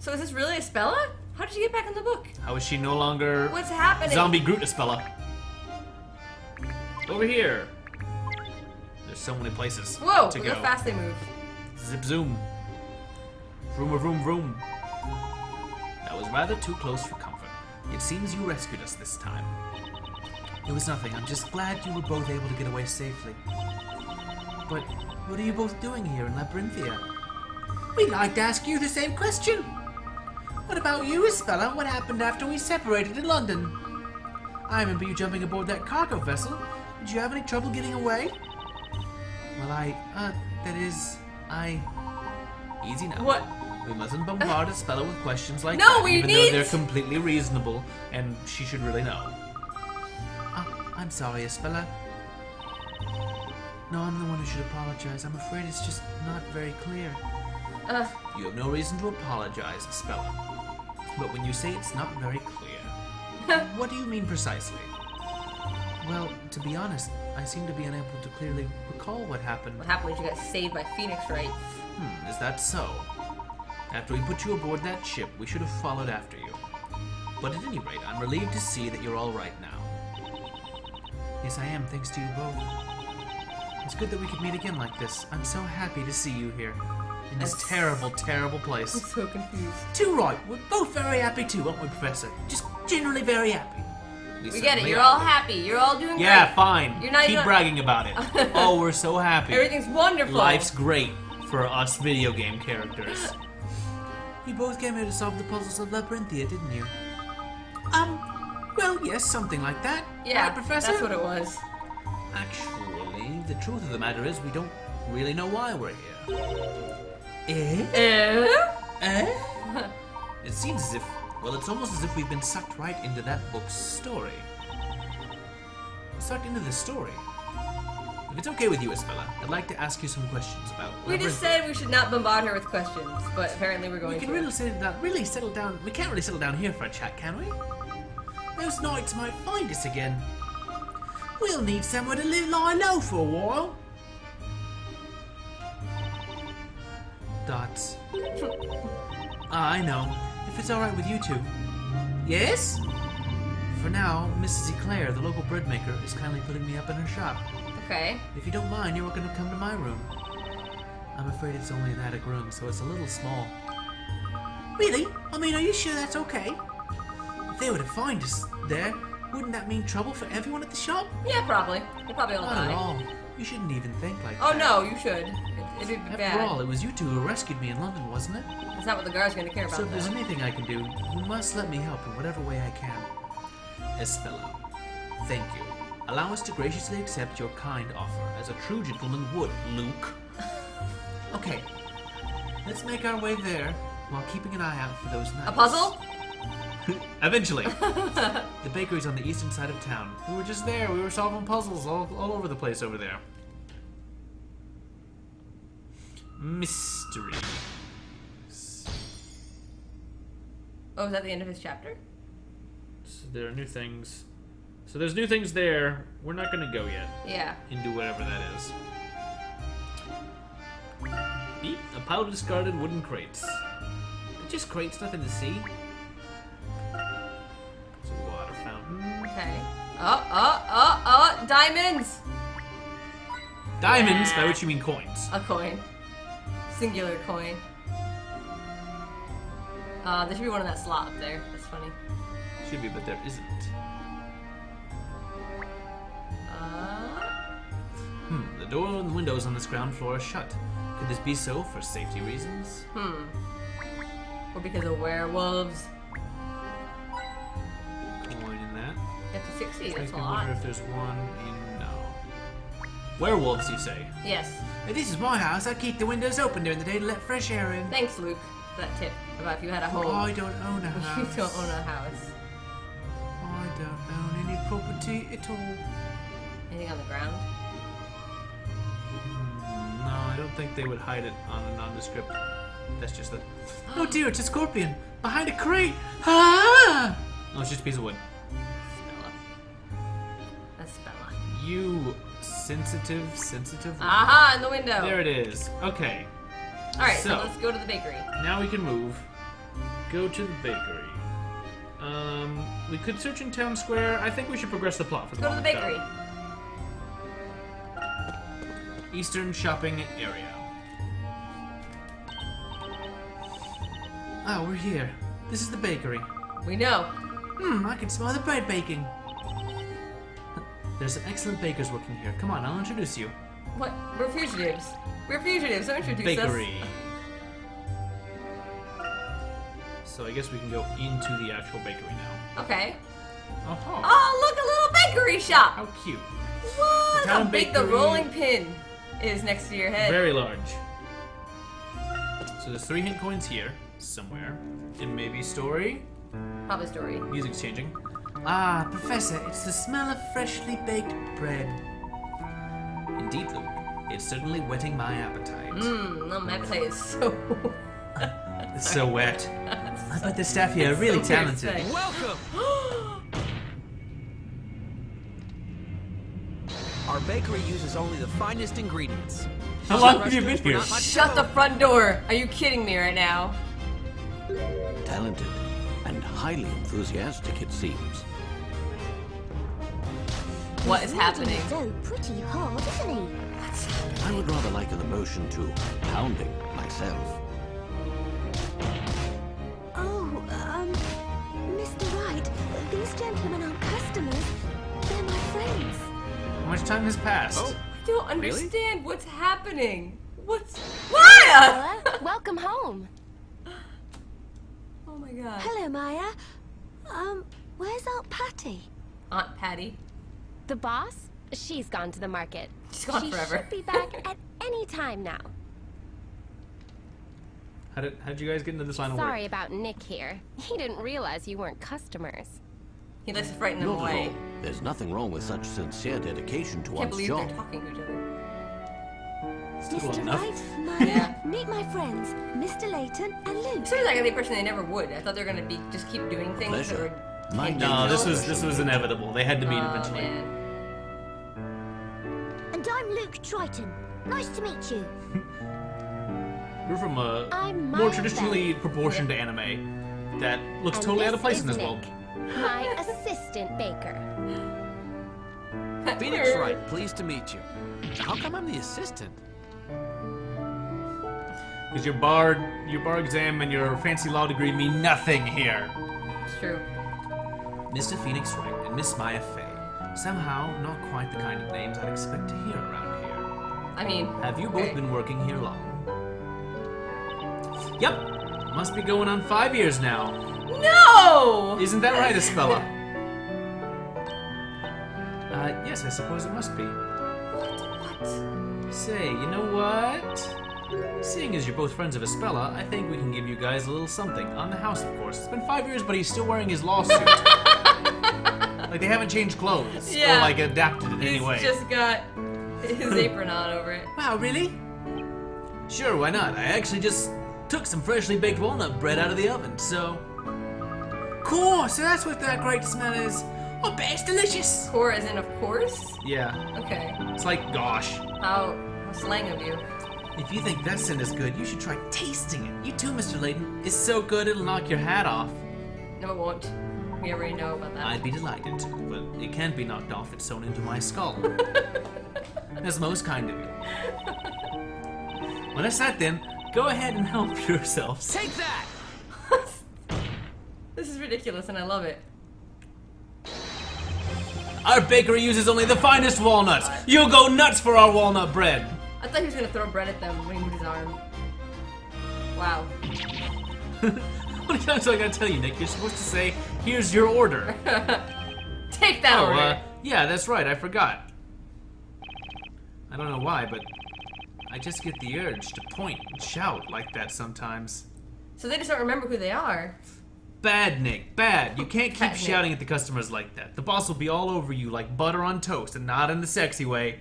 So is this really Espella? How did she get back in the book? How is she no longer... What's happening? Zombie Groot Espella. Over here. There's so many places Whoa, to look go. how fast they move. Zip zoom. Vroom vroom vroom. That was rather too close for comfort. It seems you rescued us this time. It was nothing. I'm just glad you were both able to get away safely. But what are you both doing here in Labyrinthia? We'd like to ask you the same question. What about you, Espella? What happened after we separated in London? I remember you jumping aboard that cargo vessel. Did you have any trouble getting away? Well, Easy now. What? We mustn't bombard Espella with questions like No, that, we even need- though they're completely reasonable, and she should really know. I'm sorry, Espella. No, I'm the one who should apologize. I'm afraid it's just not very clear. You have no reason to apologize, Espella. But when you say it's not very clear, what do you mean precisely? Well, to be honest, I seem to be unable to clearly recall what happened. What happened when you got saved by Phoenix, right? Is that so? After we put you aboard that ship, we should have followed after you. But at any rate, I'm relieved to see that you're all right now. Yes, I am, thanks to you both. It's good that we could meet again like this. I'm so happy to see you here. In this terrible, terrible place. I'm so confused. Too right. We're both very happy too, aren't we, Professor? Just generally very happy. We get it. You're all happy. You're all doing great. Yeah, fine. You're not Keep even- bragging about it. Oh, we're so happy. Everything's wonderful. Life's great for us video game characters. You both came here to solve the puzzles of Labyrinthia, didn't you? Well, yes, something like that. Yeah, Right, Professor? that's what it was. Actually, the truth of the matter is we don't really know why we're here. It seems as if, well, it's almost as if we've been sucked right into that book's story. Sucked into the story. If it's okay with you, Espella, I'd like to ask you some questions about We just said we should not bombard her with questions, but apparently we're going We can to. really settle down. We can't really settle down here for a chat, can we? Those knights might find us again. We'll need somewhere to lie low for a while. Dots. I know. If it's alright with you two. Yes? For now, Mrs. Eclair, the local bread maker, is kindly putting me up in her shop. Okay. If you don't mind, you're welcome to come to my room. I'm afraid it's only an attic room, so it's a little small. Really? I mean, are you sure that's okay? If they were to find us there, wouldn't that mean trouble for everyone at the shop? Yeah, probably. They're probably all Not die. at all. You shouldn't even think like Oh that. no, you should. It'd be After bad. all, it was you two who rescued me in London, wasn't it? That's not what the guards are going to care about. So if there's though. anything I can do, you must let me help in whatever way I can. Espella, thank you. Allow us to graciously accept your kind offer, as a true gentleman would, Luke. Okay, let's make our way there while keeping an eye out for those knights. A puzzle? Eventually. The bakery's on the eastern side of town. We were just there. We were solving puzzles all over the place over there. Mystery. Oh, is that the end of his chapter? So there are new things. So there's new things there. We're not going to go yet Yeah. into whatever that is. Beep. A pile of discarded wooden crates. Just crates, nothing to see. It's a water fountain. Okay. Oh, diamonds! Diamonds, Yeah. by which you mean coins. A coin. Singular coin. There should be one in that slot up there. That's funny. Should be, but there isn't. The door and the windows on this ground floor are shut. Could this be so for safety reasons? Or because of werewolves. Coin in that. That's a 60, that's Makes a me lot. wonder if there's one in... No. Werewolves, you say? Yes. Hey, this is my house. I keep the windows open during the day to let fresh air in. Thanks, Luke, for that tip about if you had a home. I don't own a You house. don't own a house. I don't own any property at all. Anything on the ground? No, I don't think they would hide it on a nondescript. That's just the... Oh dear, it's a scorpion. Behind a crate. Ah! Oh, it's just a piece of wood. Espella. That's Espella. You sensitive... Aha, in the window. There it is. Okay. Alright, so So. let's go to the bakery. Now we can move. Go to the bakery. We could search in town square. I think we should progress the plot for the Go to the moment, bakery. though. Eastern shopping area. Oh, we're here. This is the bakery. We know. I can smell the bread baking. There's some excellent bakers working here. Come on, I'll introduce you. What? We're fugitives. We're fugitives. Don't introduce Bakery. us. So I guess we can go into the actual bakery now. Okay. Oh, Oh, look, a little bakery shop. how cute. What? The How town big the bakery- rolling pin is next to your head. Very large. So there's 3 hint coins here, somewhere. And maybe story? Probably story. Music's changing. Ah, Professor, it's the smell of freshly baked bread. Indeed, Luke. It's certainly whetting my appetite. My appetite is so. It's so wet. I bet the staff here are really so weird to talented. say. Welcome! Our bakery uses only the finest ingredients. How long have you been Restaurants were here? not much Shut the better. front door. Are you kidding me right now? Talented and highly enthusiastic, it seems. What is happening? So pretty hard, isn't he? I would rather liken the motion to pounding myself. Oh, Mr. Wright, these gentlemen aren't customers. They're my friends. How much time has passed? Oh, I don't understand what's happening. What's. Maya! Welcome home. Oh my god. Hello, Maya. Where's Aunt Patty? Aunt Patty. The boss? She's gone to the market. She's gone she forever. should be back at any time now. How'd you guys get into this line of work? Sorry about Nick here. He didn't realize you weren't customers. He likes to frighten them Not at away. all. There's nothing wrong with such sincere dedication to Can't one's believe job. they're talking to each other. Still Mr. enough. Wright, Maya, Yeah. meet my friends, Mr. Layton and Luke. It seems like the person they never would. I thought they were gonna be just keep doing things that Pleasure. were. My No, dangerous this was inevitable. They had to meet Oh, eventually. man. And I'm Luke Triton. Nice to meet you. We're from a I'm more Maya traditionally Bell. proportioned anime that looks And totally out of place is in this Nick, world. my assistant baker. Phoenix Wright, pleased to meet you. How come I'm the assistant? Because your bar exam and your fancy law degree mean nothing here. It's true. Mr. Phoenix Wright and Miss Maya Fey. Somehow, not quite the kind of names I'd expect to hear around here. I mean. Have you both okay. been working here long? Yep. Must be going on 5 years now. No! Isn't that right, Espella? Yes, I suppose it must be. What? Say, you know what? Seeing as you're both friends of Espella, I think we can give you guys a little something. On the house, of course. It's been 5 years, but he's still wearing his lawsuit. Like, they haven't changed clothes. Yeah. Or, like, adapted it in any He's way. just got his apron on over it. Wow, really? Sure, why not? I actually just took some freshly baked walnut bread out of the oven, so... Cool, so that's what that great smell is. Oh, bet it's delicious! Core as in of course? Yeah, Okay. it's like, gosh. How slang of you. If you think that scent is good, you should try tasting it. You too, Mr. Layton. It's so good it'll knock your hat off. No, it won't. We already know about that. I'd be delighted to, but it can't be knocked off. It's sewn into my skull. That's most kind of you. Well, that's that then. Go ahead and help yourselves. Take that! This is ridiculous and I love it. Our bakery uses only the finest walnuts. You'll go nuts for our walnut bread. I thought he was gonna throw bread at them when he moved his arm. Wow. How many times do I gotta tell you, Nick? You're supposed to say, here's your order. Take that order. Yeah, that's right, I forgot. I don't know why, but I just get the urge to point and shout like that sometimes. So they just don't remember who they are. Bad, Nick, bad. You can't keep Bad, Nick. shouting at the customers like that. The boss will be all over you like butter on toast, and not in the sexy way.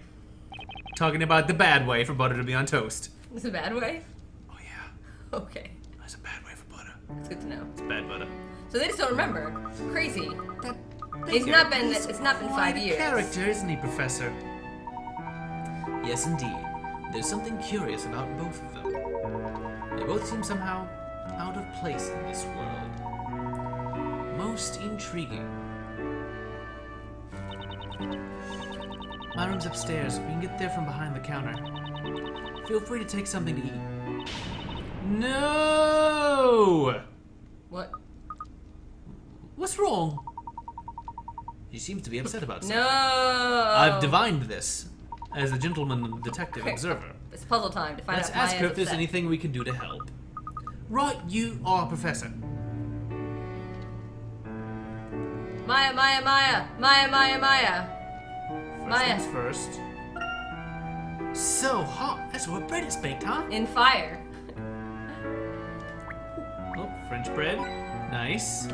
Talking about the bad way for butter to be on toast. It's a bad way? Oh yeah, Okay. that's a bad way for butter. That's good to know. It's bad butter. So they just don't remember. Crazy. That It's not been 5 quite a years. character, isn't he, Professor? Yes, indeed. There's something curious about both of them. They both seem somehow out of place in this world. Most intriguing. My room's upstairs. We can get there from behind the counter. Feel free to take something to eat. No! What? What's wrong? She seems to be upset about something. No! I've divined this as a gentleman detective observer. It's puzzle time to find Let's out ask Maya's her if there's upset. anything we can do to help. Right, you are Professor. Maya, Maya, Maya! Maya, Maya, Maya! First Maya. things first. So hot. That's what bread is baked, huh? In fire. Oh, French bread. Nice.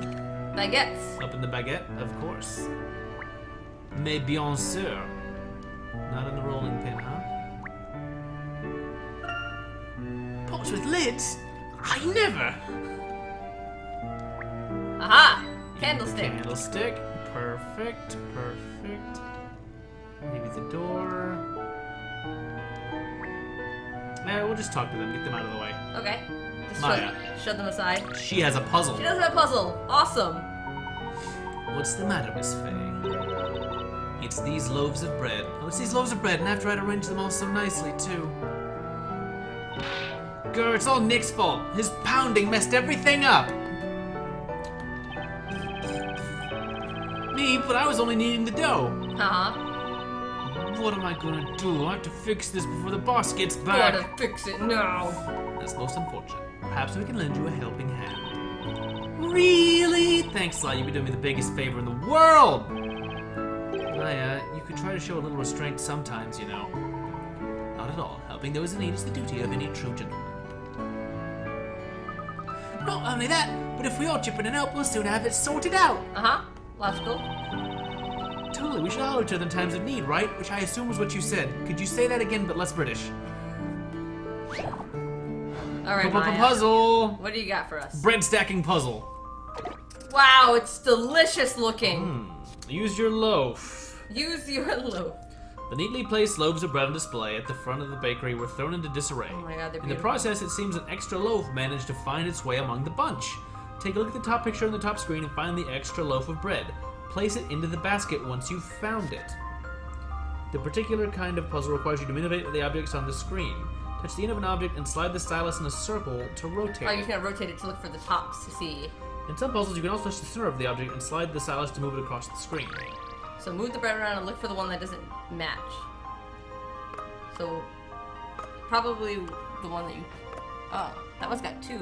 Baguettes. Up in the baguette, of course. Mais bien sûr. Not in the rolling pin, huh? Pots with lids? I never! Aha! Candlestick. Candlestick. Perfect, perfect. Maybe the door. We'll just talk to them, get them out of the way. Okay. Just Maya. shove them aside. She has a puzzle. She does have a puzzle. Awesome. What's the matter, Miss Faye? It's these loaves of bread. Oh, it's these loaves of bread, and after I'd arranged them all so nicely, too. Grr, it's all Nick's fault. His pounding messed everything up. Me, but I was only kneading the dough. Uh-huh. What am I gonna do? I have to fix this before the boss gets back. Gotta fix it now. That's most unfortunate. Perhaps we can lend you a helping hand. Really? Thanks a lot. You've been doing me the biggest favor in the world. Maya, you could try to show a little restraint sometimes, you know. Not at all. Helping those in need is the duty of any true gentleman. Not only that, but if we all chip in and help, we'll soon have it sorted out. Uh-huh. Logical. Totally. We should holler at each other in times of need, right? Which I assume was what you said. Could you say that again, but less British? All right, Maya. Puzzle. What do you got for us? Bread stacking puzzle. Wow, it's delicious looking. Use your loaf. Use your loaf. The neatly placed loaves of bread on display at the front of the bakery were thrown into disarray. Oh my God, they're In the beautiful. process, it seems an extra loaf managed to find its way among the bunch. Take a look at the top picture on the top screen and find the extra loaf of bread. Place it into the basket once you've found it. The particular kind of puzzle requires you to manipulate the objects on the screen. Touch the end of an object and slide the stylus in a circle to rotate Oh, it. you're gonna rotate it to look for the tops to see. In some puzzles, you can also touch the center of the object and slide the stylus to move it across the screen. So move the bread around and look for the one that doesn't match. So probably the one that you. Oh, that one's got two.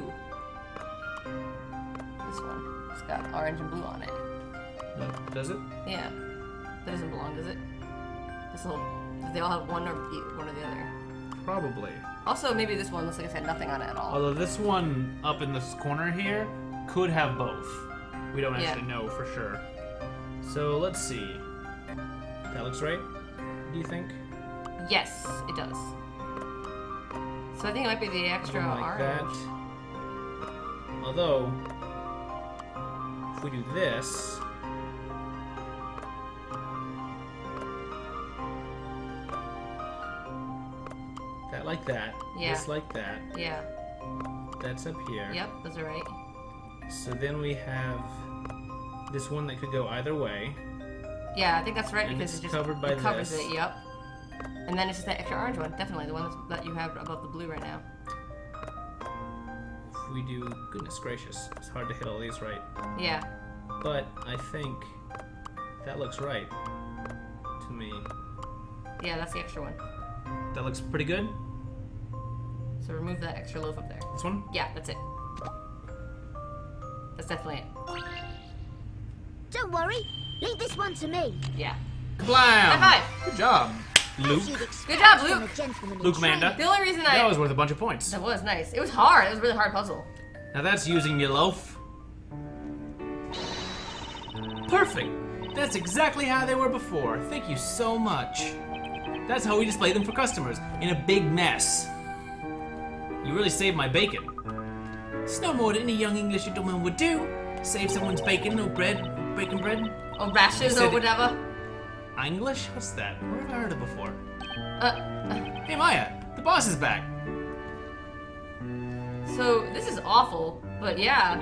This one, it's got orange and blue on it. Does it? Yeah, that doesn't belong, does it? This little. Do they all have one or the other? Probably. Also, maybe this one looks like it's had nothing on it at all. Although this one up in this corner here could have both. We don't Yeah. actually know for sure. So let's see. That looks right, do you think? Yes, it does. So I think it might be the extra Something like that. orange. Although, if we do this... That like that. Yeah. This like that. Yeah. That's up here. Yep, those are right. So then we have this one that could go either way. Yeah, I think that's right And because it's it just covered by it covers this. it. Yep. And then it's just that extra orange one, definitely the one that you have above the blue right now. If we do, goodness gracious, it's hard to hit all these right. Yeah. But I think that looks right to me. Yeah, that's the extra one. That looks pretty good. So remove that extra loaf up there. This one? Yeah, that's it. That's definitely it. Don't worry. Leave this one to me. Yeah. Kablam! High five! Good job, Luke. As you'd expect Good job, from Luke. a gentleman in Luke training. Amanda. The only reason That was worth a bunch of points. That was nice. It was hard. It was a really hard puzzle. Now that's using your loaf. Perfect. That's exactly how they were before. Thank you so much. That's how we display them for customers, in a big mess. You really saved my bacon. It's no more than any young English gentleman would do. Save someone's bacon or bread, or bacon bread. Or rashes said or it. whatever. English? What's that? Where have I heard it before? Uh, Hey Maya, the boss is back. so this is awful. But yeah.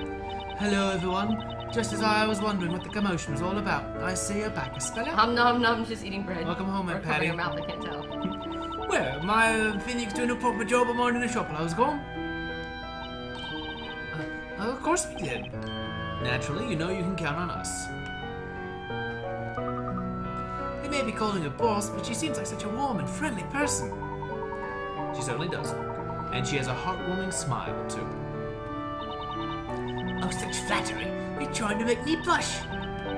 Hello, everyone. Just as I was wondering what the commotion was all about, I see you're back, Espella. I'm just eating bread. Welcome home, Or Aunt covering Patty. your mouth, I can't tell. Well, my Phoenix doing a proper job of minding the shop while I was gone. Of course we did. Naturally, you know you can count on us. They may be calling her boss, but she seems like such a warm and friendly person. She certainly does. And she has a heartwarming smile, too. Oh, such flattery. You're trying to make me blush.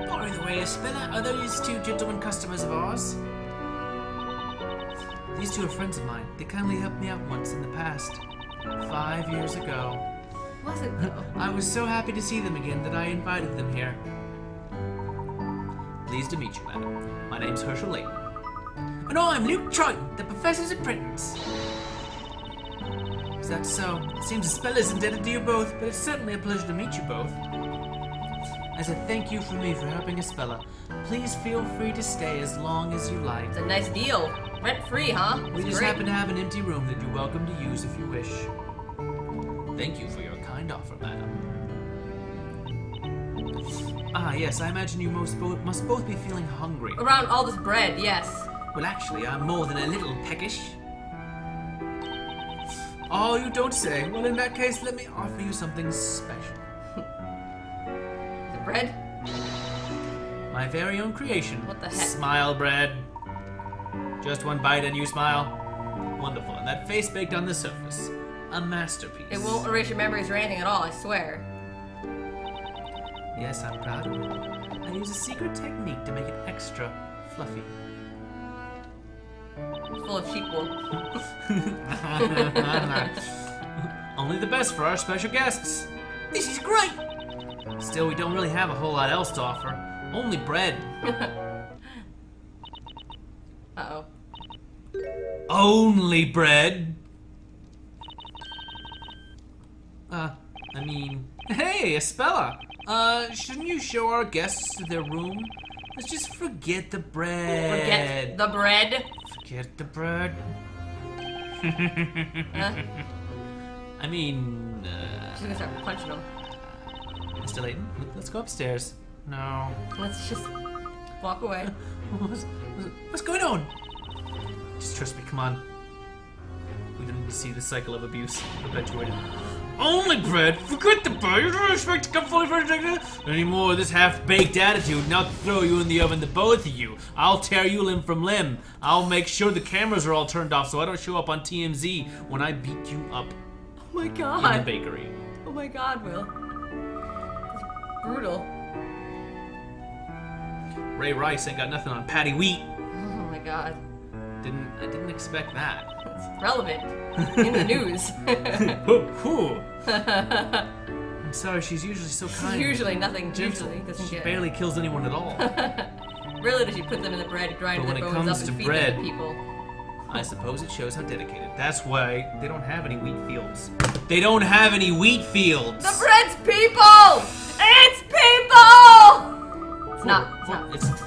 By the way, Espella, are those two gentlemen customers of ours? These two are friends of mine. They kindly helped me out once in the past. 5 years ago. Was it though? I was so happy to see them again that I invited them here. Pleased to meet you, madam. My name's Herschel Layton. And I'm Luke Triton, the Professor's apprentice. Is that so? It seems Espella's indebted to you both, but it's certainly a pleasure to meet you both. As a thank you from me for helping Espella, please feel free to stay as long as you like. It's a nice deal. Rent free, huh? We It's just great. happen to have an empty room that you're welcome to use if you wish. Thank you for your kind offer, madam. Ah, yes, I imagine you must both be feeling hungry. Around all this bread, yes. Well, actually, I'm more than a little peckish. Oh, you don't say. Well, in that case, let me offer you something special. The bread? My very own creation. What the heck? Smile bread. Just one bite and you smile. Wonderful. And that face baked on the surface. A masterpiece. It won't erase your memories or anything at all, I swear. Yes, I'm proud of it. I use a secret technique to make it extra fluffy. Full of sheep wool. Only the best for our special guests. This is great! Still, we don't really have a whole lot else to offer. Only bread. Uh-oh. Only bread? I mean... Hey, Espella! Shouldn't you show our guests to their room? Let's just forget the bread. Forget the bread. Forget the bread. Huh? I mean, She's gonna start punching him. Mr. Layton, let's go upstairs. No. Let's just walk away. What's going on? Just trust me, come on. We don't need to see the cycle of abuse perpetuated. Only bread? Forget the bread! You don't expect to come fully fledged anymore of this half-baked attitude, and I'll throw you in the oven, the both of you. I'll tear you limb from limb. I'll make sure the cameras are all turned off so I don't show up on TMZ when I beat you up Oh my in the god. bakery. Oh my god, Will. It's brutal. Ray Rice ain't got nothing on Patty Wheat. Oh my god. I didn't expect that. It's relevant. In the news. I'm sorry, she's usually so kind. Usually nothing Gentle. usually doesn't She get. barely kills anyone at all. Rarely does she put them in the bread, grind But their when it bones comes up to and feed bread- them to people. I suppose it shows how dedicated. That's why they don't have any wheat fields. They don't have any wheat fields. The bread's people! It's people! It's not. It's not. It's